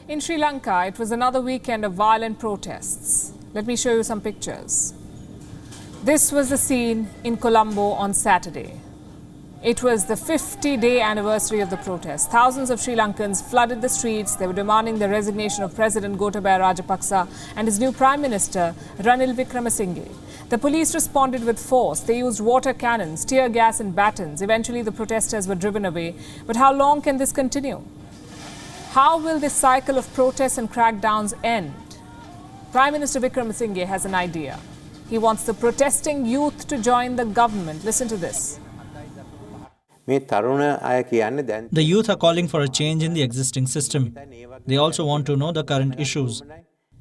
In Sri Lanka, it was another weekend of violent protests. Let me show you some pictures. This was the scene in Colombo on Saturday. It was the 50-day anniversary of the protests. Thousands of Sri Lankans flooded the streets. They were demanding the resignation of President Gotabaya Rajapaksa and his new Prime Minister, Ranil Wickremesinghe. The police responded with force. They used water cannons, tear gas and batons. Eventually, the protesters were driven away. But how long can this continue? How will this cycle of protests and crackdowns end? Prime Minister Wickremesinghe has an idea. He wants the protesting youth to join the government. Listen to this. The youth are calling for a change in the existing system. They also want to know the current issues.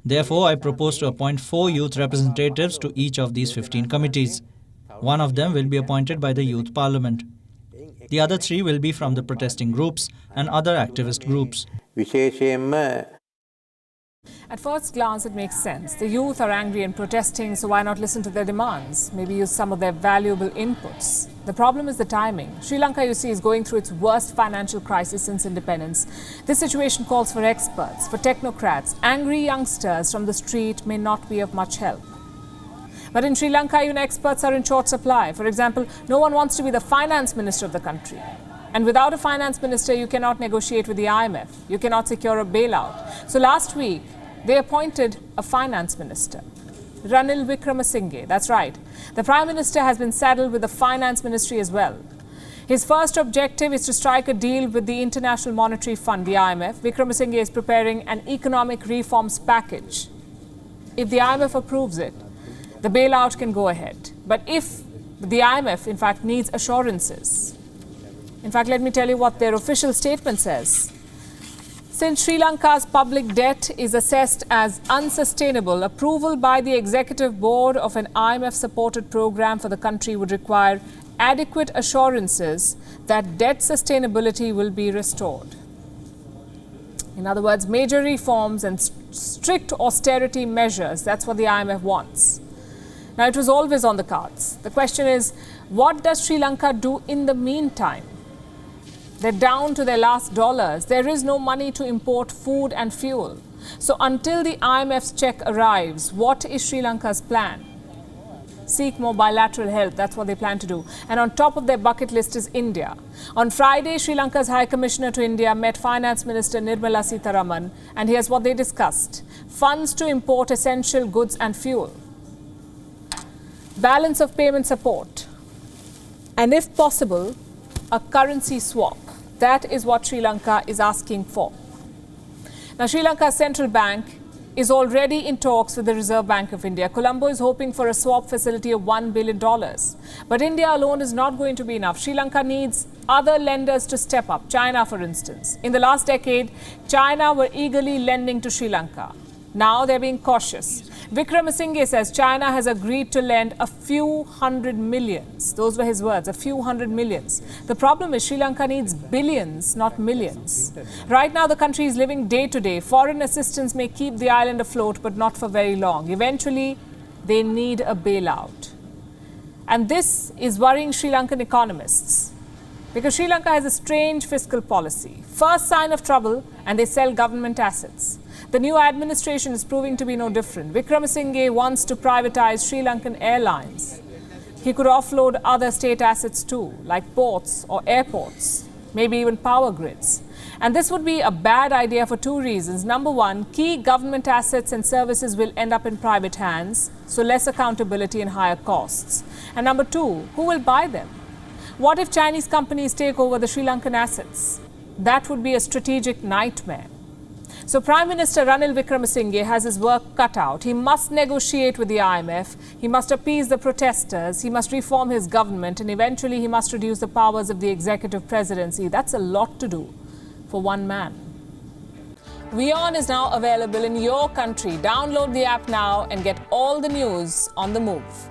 Therefore, I propose to appoint 4 youth representatives to each of these 15 committees. One of them will be appointed by the Youth Parliament. The other 3 will be from the protesting groups and other activist groups. At first glance, it makes sense. The youth are angry and protesting, so why not listen to their demands? Maybe use some of their valuable inputs. The problem is the timing. Sri Lanka, you see, is going through its worst financial crisis since independence. This situation calls for experts, for technocrats. Angry youngsters from the street may not be of much help. But in Sri Lanka, even experts are in short supply. For example, no one wants to be the finance minister of the country. And without a finance minister, you cannot negotiate with the IMF. You cannot secure a bailout. So last week, they appointed a finance minister, Ranil Wickremesinghe. That's right. The Prime Minister has been saddled with the finance ministry as well. His first objective is to strike a deal with the International Monetary Fund, the IMF. Wickremesinghe is preparing an economic reforms package. If the IMF approves it, the bailout can go ahead. But if the IMF, in fact, needs assurances, in fact, let me tell you what their official statement says. Since Sri Lanka's public debt is assessed as unsustainable, approval by the executive board of an IMF-supported program for the country would require adequate assurances that debt sustainability will be restored. In other words, major reforms and strict austerity measures, that's what the IMF wants. Now, it was always on the cards. The question is, what does Sri Lanka do in the meantime? They're down to their last dollars. There is no money to import food and fuel. So until the IMF's check arrives, what is Sri Lanka's plan? Seek more bilateral help. That's what they plan to do. And on top of their bucket list is India. On Friday, Sri Lanka's High Commissioner to India met Finance Minister Nirmala Sitharaman, and here's what they discussed. Funds to import essential goods and fuel. Balance of payment support. And if possible, a currency swap. That is what Sri Lanka is asking for. Now, Sri Lanka's central bank is already in talks with the Reserve Bank of India. Colombo is hoping for a swap facility of $1 billion. But India alone is not going to be enough. Sri Lanka needs other lenders to step up. China, for instance. In the last decade, China were eagerly lending to Sri Lanka. Now they're being cautious. Wickremesinghe says China has agreed to lend a few hundred millions. Those were his words, a few hundred millions. The problem is Sri Lanka needs billions, not millions. Right now, the country is living day to day. Foreign assistance may keep the island afloat, but not for very long. Eventually, they need a bailout. And this is worrying Sri Lankan economists, because Sri Lanka has a strange fiscal policy. First sign of trouble, and they sell government assets. The new administration is proving to be no different. Wickremesinghe wants to privatize Sri Lankan airlines. He could offload other state assets too, like ports or airports, maybe even power grids. And this would be a bad idea for 2 reasons. Number one, key government assets and services will end up in private hands, so less accountability and higher costs. And number 2, who will buy them? What if Chinese companies take over the Sri Lankan assets? That would be a strategic nightmare. So Prime Minister Ranil Wickremesinghe has his work cut out. He must negotiate with the IMF. He must appease the protesters. He must reform his government. And eventually he must reduce the powers of the executive presidency. That's a lot to do for one man. WION is now available in your country. Download the app now and get all the news on the move.